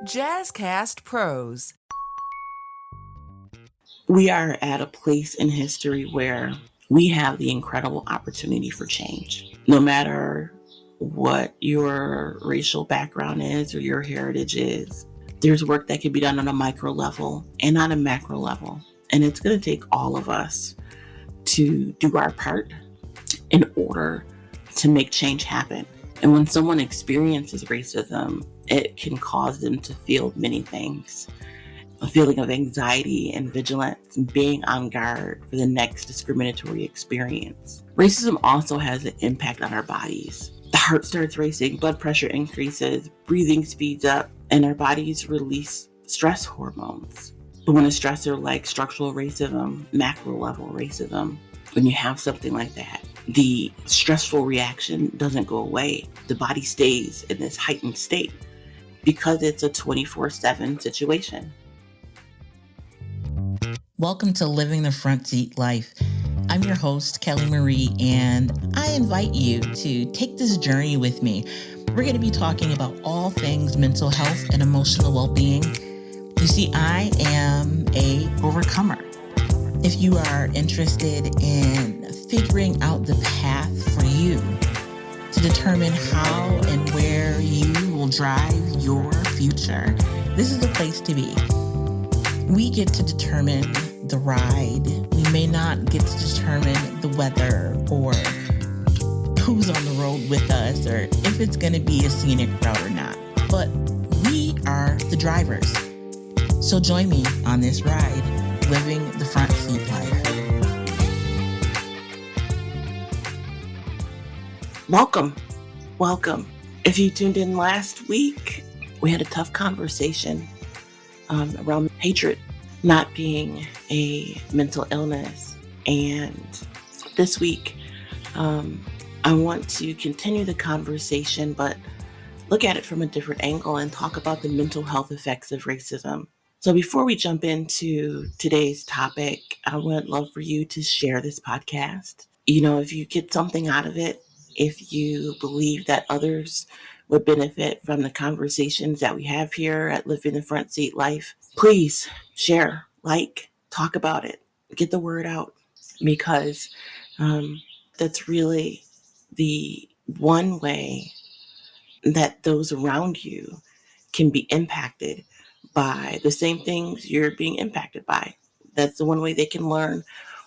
Jazzcast Pros. We are at a place in history where we have the incredible opportunity for change. No matter what your racial background is or your heritage is, there's work that can be done on a micro level and on a macro level. And it's going to take all of us to do our part in order to make change happen. And when someone experiences racism, it can cause them to feel many things. A feeling of anxiety and vigilance and being on guard for the next discriminatory experience. Racism also has an impact on our bodies. The heart starts racing, blood pressure increases, breathing speeds up, and our bodies release stress hormones. But when a stressor like structural racism, macro level racism, when you have something like that, the stressful reaction doesn't go away. The body stays in this heightened state because it's a 24/7 situation. Welcome to Living the Front Seat Life. I'm your host, Kelly Marie, and I invite you to take this journey with me. We're going to be talking about all things mental health and emotional well-being. You see, I am a overcomer. If you are interested in figuring out the path for you to determine how and where you will drive your future, this is the place to be. We get to determine the ride. We may not get to determine the weather or who's on the road with us or if it's going to be a scenic route or not. But we are the drivers. So join me on this ride, living the front seat life. Welcome. If you tuned in last week, we had a tough conversation around hatred not being a mental illness. And this week, I want to continue the conversation, but look at it from a different angle and talk about the mental health effects of racism. So before we jump into today's topic, I would love for you to share this podcast. If you get something out of it, if you believe that others would benefit from the conversations that we have here at Living the Front Seat Life, please share, talk about it, get the word out, because that's really the one way that those around you can be impacted by the same things you're being impacted by. That's the one way they can learn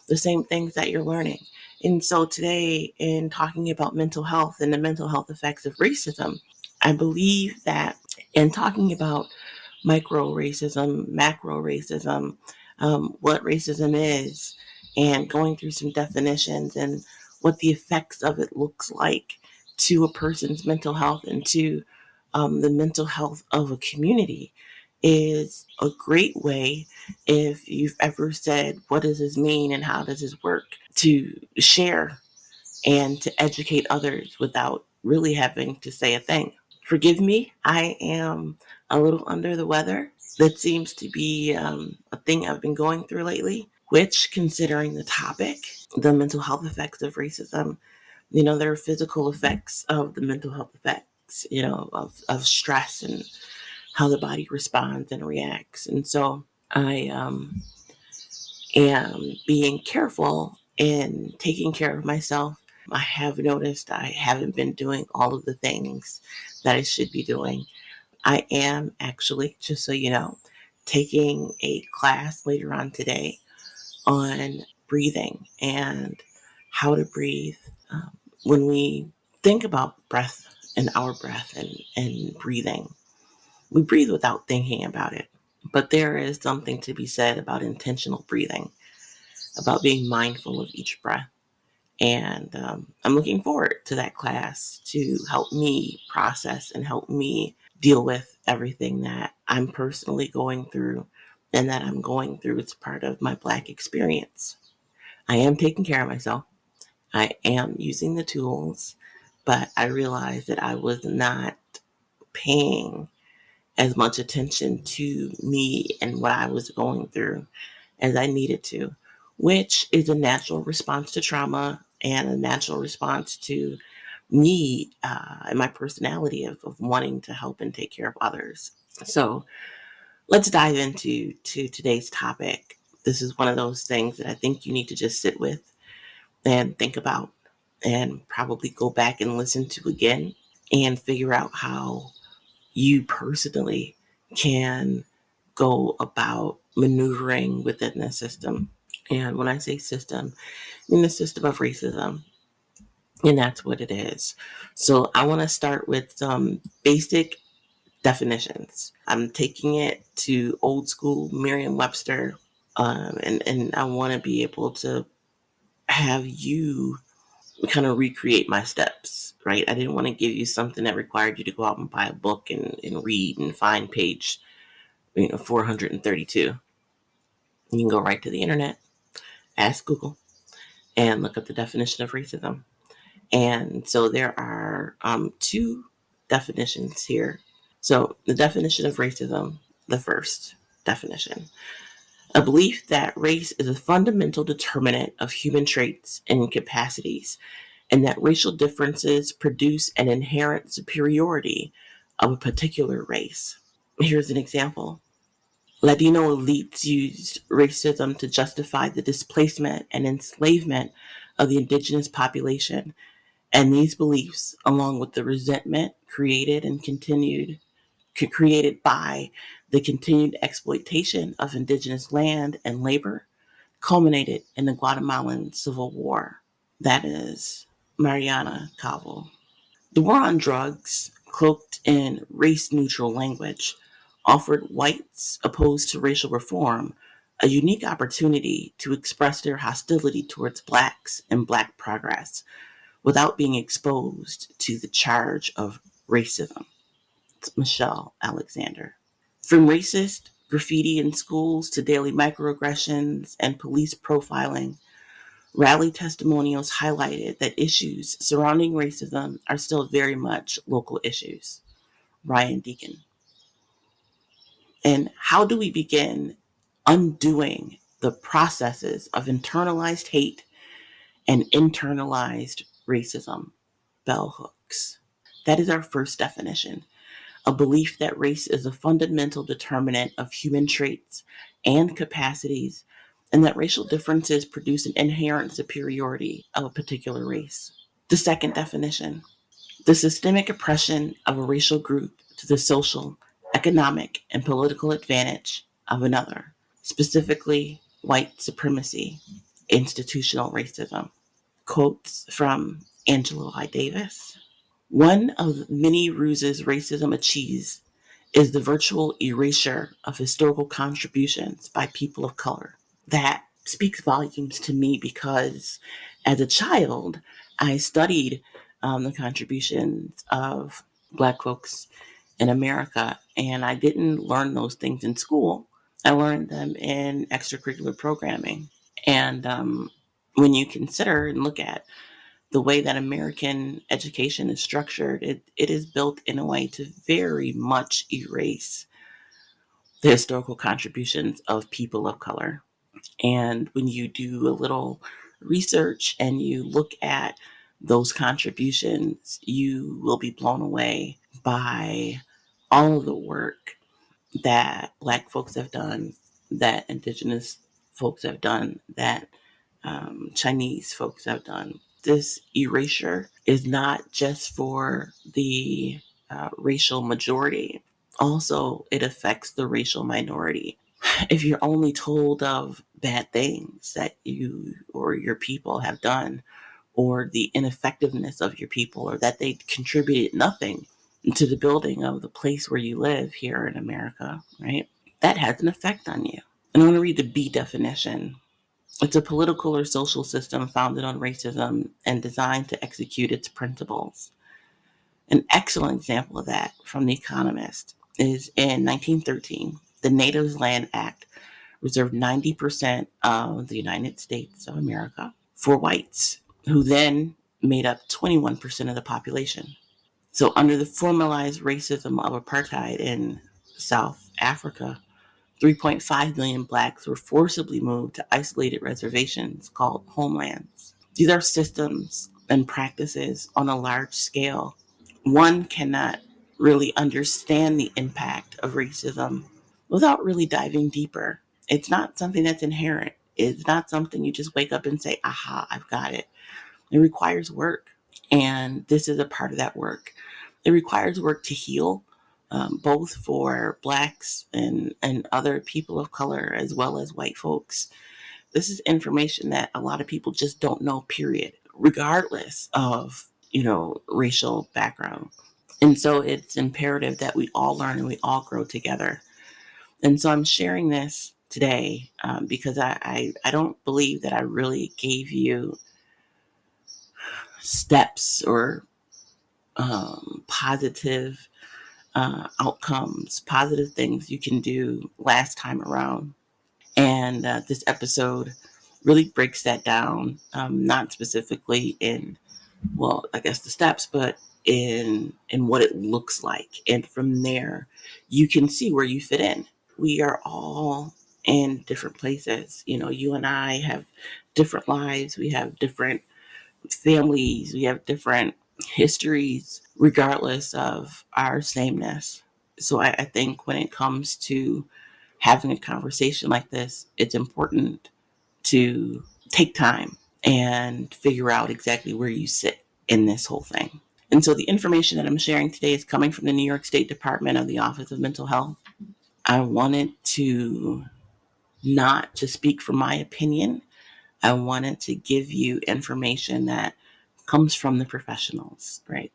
the same things that you're learning. And so today, in talking about mental health and the mental health effects of racism, I believe that in talking about micro racism, macro racism, what racism is, and going through some definitions and what the effects of it looks like to a person's mental health and to the mental health of a community is a great way, if you've ever said, what does this mean and how does this work, to share and to educate others without really having to say a thing. Forgive me, I am a little under the weather. That seems to be a thing I've been going through lately, which, considering the topic, the mental health effects of racism, there are physical effects of the mental health effects, of stress and how the body responds and reacts. And so I am being careful in taking care of myself. I have noticed I haven't been doing all of the things that I should be doing. I am actually, just so you know, taking a class later on today on breathing and how to breathe. When we think about breath and our breath and breathing, we breathe without thinking about it. But there is something to be said about intentional breathing, about being mindful of each breath. And I'm looking forward to that class to help me process and help me deal with everything that I'm personally going through and that I'm going through as part of my Black experience. I am taking care of myself. I am using the tools, but I realized that I was not paying as much attention to me and what I was going through as I needed to, which is a natural response to trauma and a natural response to me and my personality of wanting to help and take care of others. So let's dive into today's topic. This is one of those things that I think you need to just sit with and think about and probably go back and listen to again and figure out how you personally can go about maneuvering within the system. And when I say system, I mean the system of racism. And that's what it is. So I want to start with some basic definitions. I'm taking it to old school Merriam Webster, and I want to be able to have you kind of recreate my steps, right? I didn't want to give you something that required you to go out and buy a book and read and find page 432. You can go right to the internet, ask Google, and look up the definition of racism. And so there are two definitions here. So the definition of racism, the first definition, a belief that race is a fundamental determinant of human traits and capacities, and that racial differences produce an inherent superiority of a particular race. Here's an example. Latino elites used racism to justify the displacement and enslavement of the indigenous population, and these beliefs, along with the resentment created by the continued exploitation of indigenous land and labor, culminated in the Guatemalan Civil War. That is Mariana Cavo. The war on drugs, cloaked in race-neutral language, offered whites opposed to racial reform a unique opportunity to express their hostility towards blacks and black progress without being exposed to the charge of racism. It's Michelle Alexander. From racist graffiti in schools to daily microaggressions and police profiling, rally testimonials highlighted that issues surrounding racism are still very much local issues. Ryan Deacon. And how do we begin undoing the processes of internalized hate and internalized racism? Bell hooks. That is our first definition. A belief that race is a fundamental determinant of human traits and capacities, and that racial differences produce an inherent superiority of a particular race. The second definition, the systemic oppression of a racial group to the social, economic, and political advantage of another, specifically white supremacy, institutional racism. Quotes from Angela I. Davis. One of many ruses racism achieves is the virtual erasure of historical contributions by people of color. That speaks volumes to me because as a child, I studied the contributions of Black folks in America, and I didn't learn those things in school. I learned them in extracurricular programming. And when you consider and look at the way that American education is structured, it is built in a way to very much erase the historical contributions of people of color. And when you do a little research and you look at those contributions, you will be blown away by all of the work that Black folks have done, that Indigenous folks have done, that Chinese folks have done. This erasure is not just for the racial majority. Also, it affects the racial minority. If you're only told of bad things that you or your people have done, or the ineffectiveness of your people, or that they contributed nothing to the building of the place where you live here in America, right? That has an effect on you. And I want to read the B definition. It's a political or social system founded on racism and designed to execute its principles. An excellent example of that from The Economist is in 1913, the Natives Land Act reserved 90% of the United States of America for whites, who then made up 21% of the population. So, under the formalized racism of apartheid in South Africa, 3.5 million blacks were forcibly moved to isolated reservations called homelands. These are systems and practices on a large scale. One cannot really understand the impact of racism without really diving deeper. It's not something that's inherent. It's not something you just wake up and say, aha, I've got it. It requires work. And this is a part of that work. It requires work to heal, both for Blacks and other people of color, as well as white folks. This is information that a lot of people just don't know, period, regardless of, racial background. And so it's imperative that we all learn and we all grow together. And so I'm sharing this today because I don't believe that I really gave you steps or positive outcomes, positive things you can do last time around. And this episode really breaks that down, not specifically in, well, I guess the steps, but in what it looks like. And from there, you can see where you fit in. We are all in different places. You and I have different lives. We have different families. We have different histories, regardless of our sameness. So I think when it comes to having a conversation like this, it's important to take time and figure out exactly where you sit in this whole thing. And so the information that I'm sharing today is coming from the New York State Department of the Office of Mental Health. I wanted to not just speak from my opinion. I wanted to give you information that comes from the professionals, right?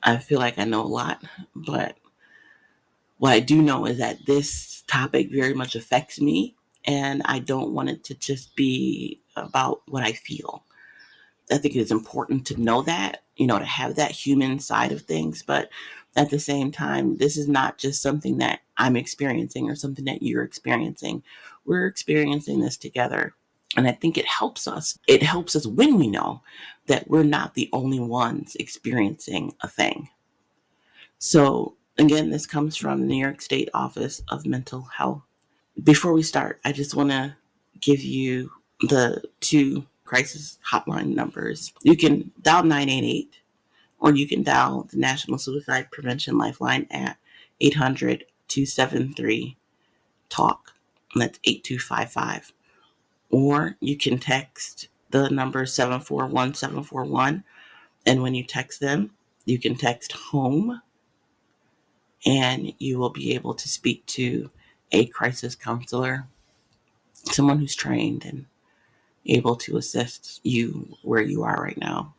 I feel like I know a lot, but what I do know is that this topic very much affects me, and I don't want it to just be about what I feel. I think it is important to know that, to have that human side of things. But at the same time, this is not just something that I'm experiencing or something that you're experiencing. We're experiencing this together. And I think it helps us. It helps us when we know that we're not the only ones experiencing a thing. So, again, this comes from the New York State Office of Mental Health. Before we start, I just want to give you the two crisis hotline numbers. You can dial 988 or you can dial the National Suicide Prevention Lifeline at 800-273-TALK. And that's 8255. Or you can text the number 741-741. And when you text them, you can text home and you will be able to speak to a crisis counselor, someone who's trained and able to assist you where you are right now.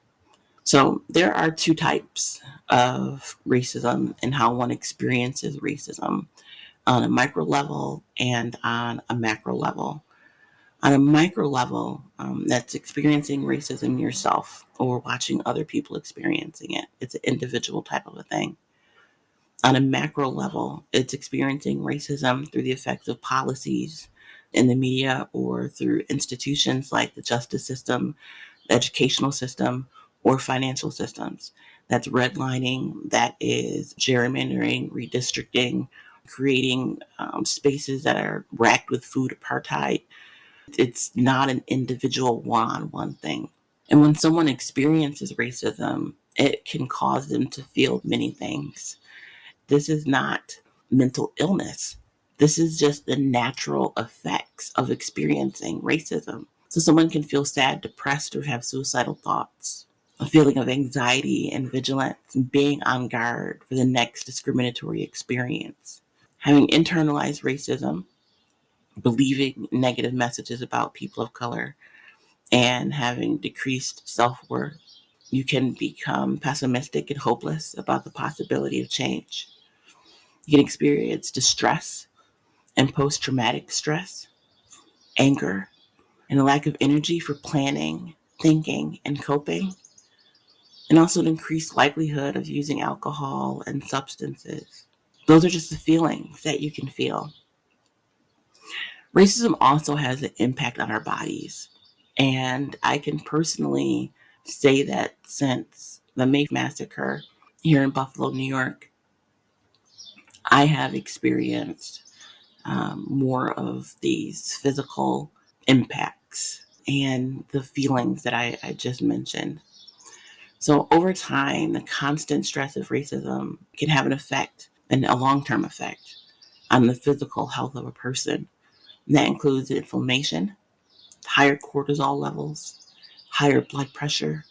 So there are two types of racism and how one experiences racism on a micro level and on a macro level. On a micro level, that's experiencing racism yourself or watching other people experiencing it. It's an individual type of a thing. On a macro level, it's experiencing racism through the effects of policies in the media or through institutions like the justice system, the educational system, or financial systems. That's redlining, that is gerrymandering, redistricting, creating spaces that are racked with food apartheid. It's not an individual one-on-one thing. And when someone experiences racism, it can cause them to feel many things. This is not mental illness. This is just the natural effects of experiencing racism. So someone can feel sad, depressed, or have suicidal thoughts, a feeling of anxiety and vigilance, and being on guard for the next discriminatory experience. Having internalized racism, believing negative messages about people of color, and having decreased self-worth. You can become pessimistic and hopeless about the possibility of change. You can experience distress and post-traumatic stress, anger, and a lack of energy for planning, thinking, and coping, and also an increased likelihood of using alcohol and substances. Those are just the feelings that you can feel. Racism also has an impact on our bodies. And I can personally say that since the May Massacre here in Buffalo, New York, I have experienced more of these physical impacts and the feelings that I just mentioned. So over time, the constant stress of racism can have an effect, and a long-term effect, on the physical health of a person. And that includes inflammation, higher cortisol levels, higher blood pressure,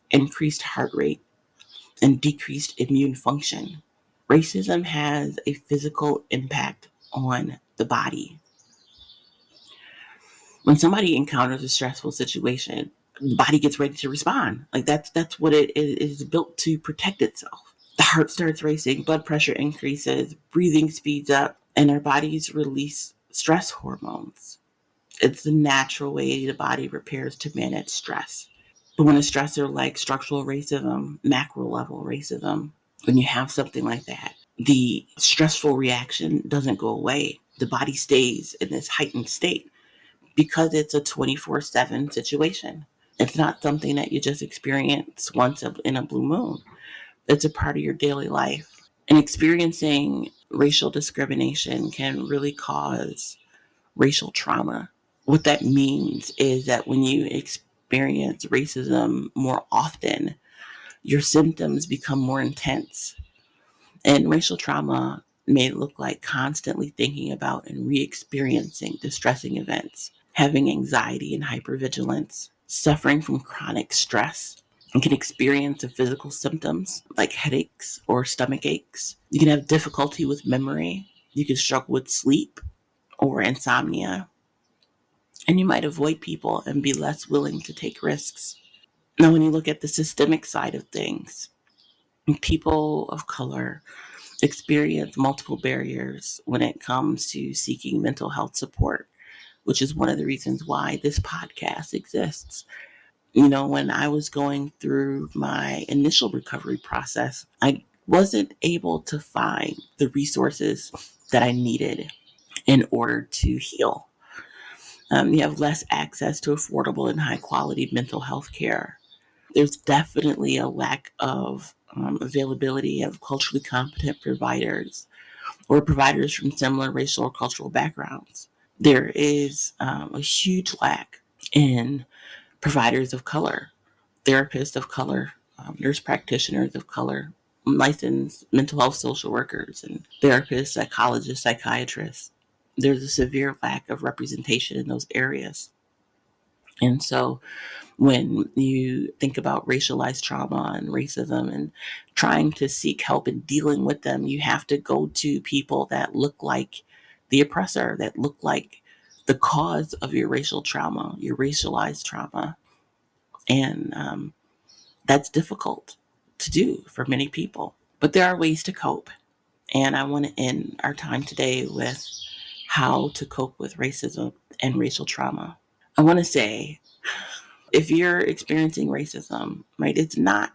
increased heart rate, and decreased immune function. Racism has a physical impact on the body. When somebody encounters a stressful situation, the body gets ready to respond. Like that's what it is built to protect itself. The heart starts racing, blood pressure increases, breathing speeds up, and our bodies release stress hormones. It's the natural way the body prepares to manage stress. But when a stressor like structural racism, macro level racism, when you have something like that, the stressful reaction doesn't go away. The body stays in this heightened state because it's a 24/7 situation. It's not something that you just experience once in a blue moon. It's a part of your daily life. And experiencing racial discrimination can really cause racial trauma. What that means is that when you experience racism more often, your symptoms become more intense. And racial trauma may look like constantly thinking about and re experiencing distressing events, having anxiety and hypervigilance, suffering from chronic stress. You can experience the physical symptoms like headaches or stomach aches. You can have difficulty with memory. You can struggle with sleep or insomnia. And you might avoid people and be less willing to take risks. Now, when you look at the systemic side of things, people of color experience multiple barriers when it comes to seeking mental health support, which is one of the reasons why this podcast exists. You know, when I was going through my initial recovery process, I wasn't able to find the resources that I needed in order to heal. You have less access to affordable and high quality mental health care. There's definitely a lack of availability of culturally competent providers or providers from similar racial or cultural backgrounds. There is a huge lack in providers of color, therapists of color, nurse practitioners of color, licensed mental health social workers, and therapists, psychologists, psychiatrists. There's a severe lack of representation in those areas. And so when you think about racialized trauma and racism and trying to seek help in dealing with them, you have to go to people that look like the oppressor, that look like the cause of your racial trauma, your racialized trauma. And that's difficult to do for many people. But there are ways to cope. And I want to end our time today with how to cope with racism and racial trauma. I want to say, if you're experiencing racism, right, it's not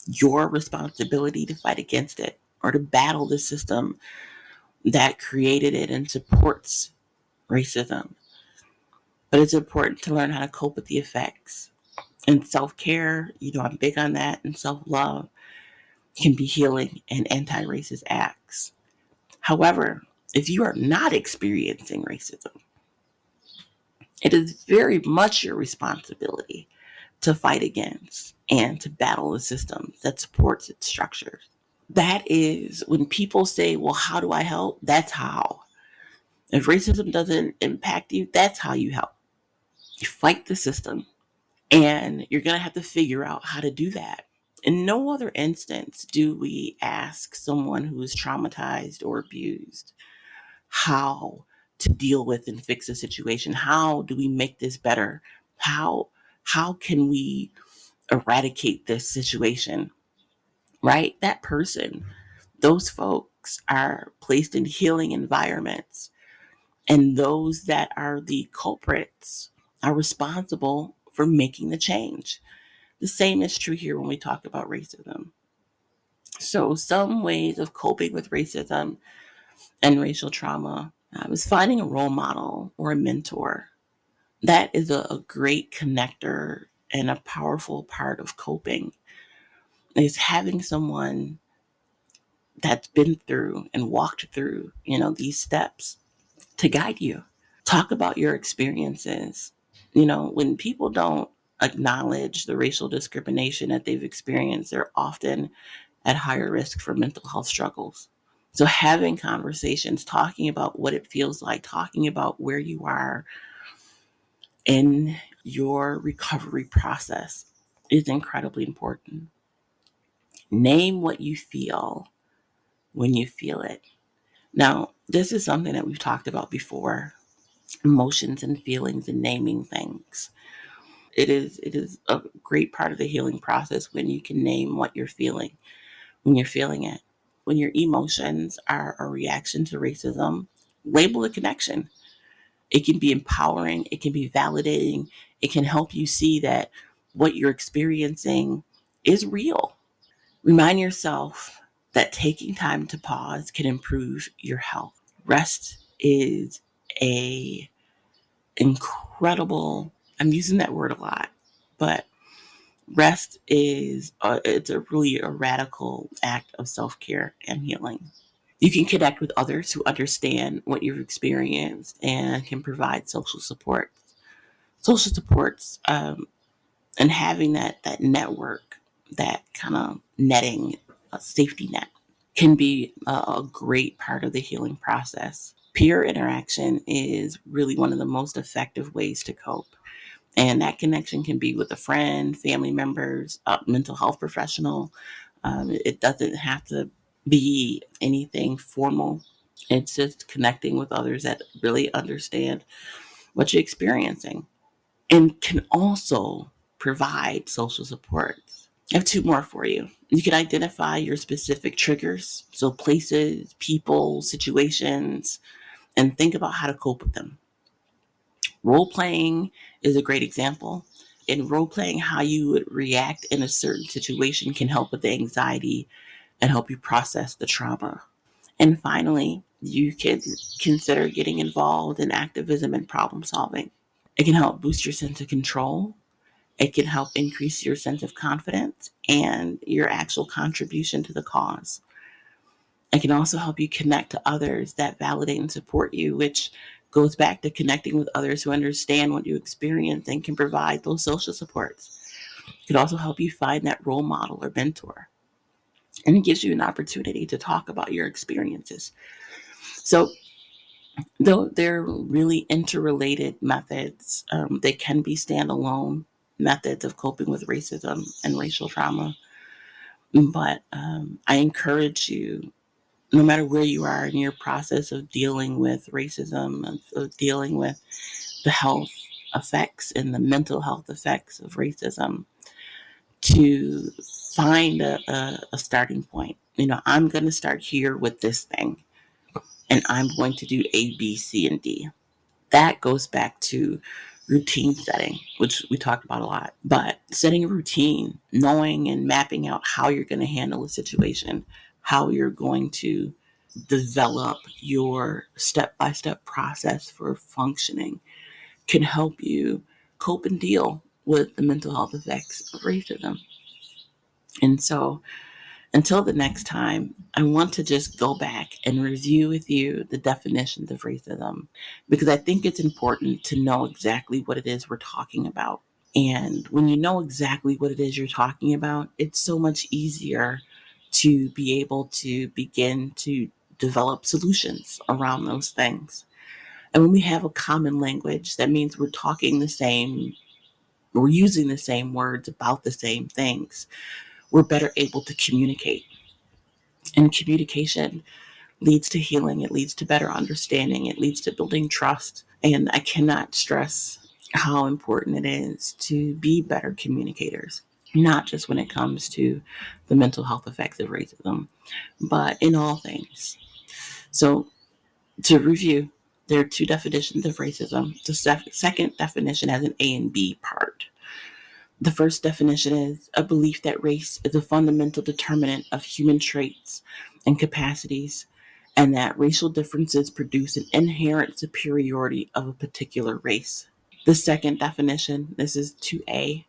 your responsibility to fight against it or to battle the system that created it and supports racism. But it's important to learn how to cope with the effects. And self care, you know, I'm big on that, and self love can be healing and anti racist acts. However, if you are not experiencing racism, it is very much your responsibility to fight against and to battle the system that supports its structures. That is when people say, well, how do I help? That's how. If racism doesn't impact you, that's how you help. You fight the system, and you're going to have to figure out how to do that. In no other instance do we ask someone who is traumatized or abused how to deal with and fix a situation. How do we make this better? How can we eradicate this situation? Right? That person, those folks are placed in healing environments, and those that are the culprits are responsible for making the change. The same is true here when we talk about racism. So, some ways of coping with racism and racial trauma is finding a role model or a mentor. That is a great connector and a powerful part of coping, is having someone that's been through and walked through, you know, these steps to guide you. Talk about your experiences. You know, when people don't acknowledge the racial discrimination that they've experienced, they're often at higher risk for mental health struggles. So having conversations, talking about what it feels like, talking about where you are in your recovery process is incredibly important. Name what you feel when you feel it. Now, this is something that we've talked about before, emotions and feelings and naming things. It is a great part of the healing process when you can name what you're feeling when you're feeling it. When your emotions are a reaction to racism, label the connection. It can be empowering, it can be validating, it can help you see that what you're experiencing is real. Remind yourself that taking time to pause can improve your health. Rest is a incredible, I'm using that word a lot, but rest is it's a really a radical act of self-care and healing. You can connect with others who understand what you've experienced and can provide social supports, and having that network, that kind of netting, a safety net, can be a great part of the healing process. Peer interaction is really one of the most effective ways to cope. And that connection can be with a friend, family members, a mental health professional. It doesn't have to be anything formal. It's just connecting with others that really understand what you're experiencing and can also provide social support. I have two more for you. You can identify your specific triggers, so places, people, situations, and think about how to cope with them. Role playing is a great example. In role playing, how you would react in a certain situation can help with the anxiety and help you process the trauma. And finally, you can consider getting involved in activism and problem solving. It can help boost your sense of control. It can help increase your sense of confidence and your actual contribution to the cause. It can also help you connect to others that validate and support you, which goes back to connecting with others who understand what you experience and can provide those social supports. It can also help you find that role model or mentor. And it gives you an opportunity to talk about your experiences. So, though they're really interrelated methods, they can be standalone methods of coping with racism and racial trauma. But I encourage you, no matter where you are in your process of dealing with racism, of dealing with the health effects and the mental health effects of racism, to find a starting point. I'm going to start here with this thing, and I'm going to do A, B, C, and D. That goes back to routine setting, which we talked about a lot. But setting a routine, knowing and mapping out how you're going to handle a situation, how you're going to develop your step by step process for functioning, can help you cope and deal with the mental health effects of racism. And so, until the next time, I want to just go back and review with you the definitions of racism, because I think it's important to know exactly what it is we're talking about. And when you know exactly what it is you're talking about, it's so much easier to be able to begin to develop solutions around those things. And when we have a common language, that means we're using the same words about the same things. We're better able to communicate. And communication leads to healing, it leads to better understanding, it leads to building trust. And I cannot stress how important it is to be better communicators, not just when it comes to the mental health effects of racism, but in all things. So, to review, there are two definitions of racism. The second definition has an A and B part. The first definition is a belief that race is a fundamental determinant of human traits and capacities, and that racial differences produce an inherent superiority of a particular race. The second definition, this is 2A,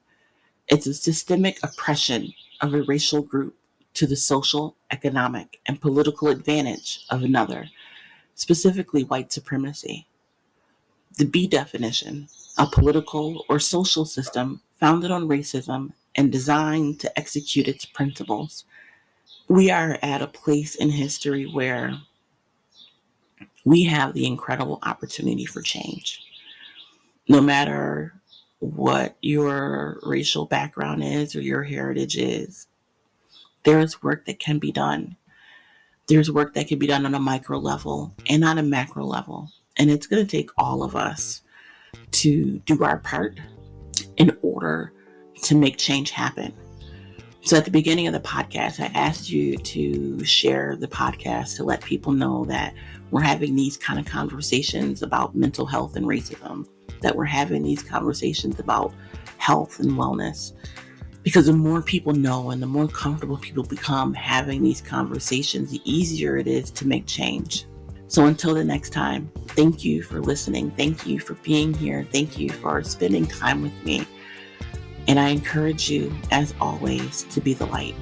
it's a systemic oppression of a racial group to the social, economic, and political advantage of another, specifically white supremacy. The B definition, a political or social system founded on racism and designed to execute its principles. We are at a place in history where we have the incredible opportunity for change. No matter what your racial background is or your heritage is, there is work that can be done. There's work that can be done on a micro level and on a macro level. And it's going to take all of us to do our part in order to make change happen. So at the beginning of the podcast, I asked you to share the podcast to let people know that we're having these kind of conversations about mental health and racism, that we're having these conversations about health and wellness. Because the more people know and the more comfortable people become having these conversations, the easier it is to make change. So until the next time, thank you for listening. Thank you for being here. Thank you for spending time with me. And I encourage you, as always, to be the light.